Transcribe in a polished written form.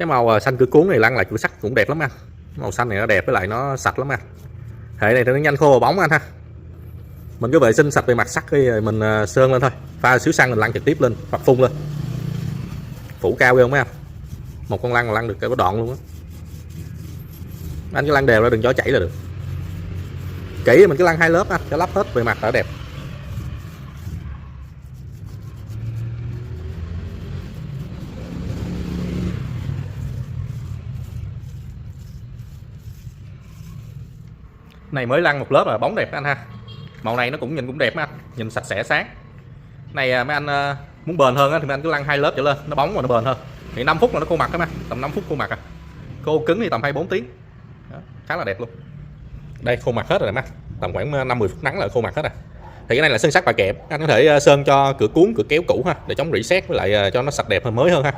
Cái màu xanh cửa cuốn này lăn lại cửa sắt cũng đẹp lắm anh. Màu xanh này nó đẹp với lại nó sạch lắm anh. Hệ này thì nó nhanh khô vào bóng anh ha. Mình cứ vệ sinh sạch bề mặt sắt đi rồi mình sơn lên thôi. Pha xíu xăng mình lăn trực tiếp lên hoặc phun lên. Phủ cao ghê không mấy anh? Một con lăn mà lăn được cái đoạn luôn á. Anh cứ lăn đều ra đừng cho chảy là được. Kỹ mình cứ lăn 2 lớp anh cho lắp hết bề mặt đã đẹp. Này mới lăn một lớp là bóng đẹp anh ha. Màu này nó cũng nhìn cũng đẹp mấy anh, nhìn sạch sẽ sáng. Này mấy anh muốn bền hơn thì mấy anh cứ lăn 2 lớp trở lên, nó bóng và nó bền hơn. Thì 5 phút là nó khô mặt các bạn, tầm 5 phút khô mặt à. Khô cứng thì tầm 24 tiếng. Đó, khá là đẹp luôn. Đây khô mặt hết rồi mấy anh, tầm khoảng 5-10 phút nắng là khô mặt hết rồi. Thì cái này là sơn sắt và kẹp, anh có thể sơn cho cửa cuốn, cửa kéo cũ ha để chống rỉ sét với lại cho nó sạch đẹp hơn mới hơn ha.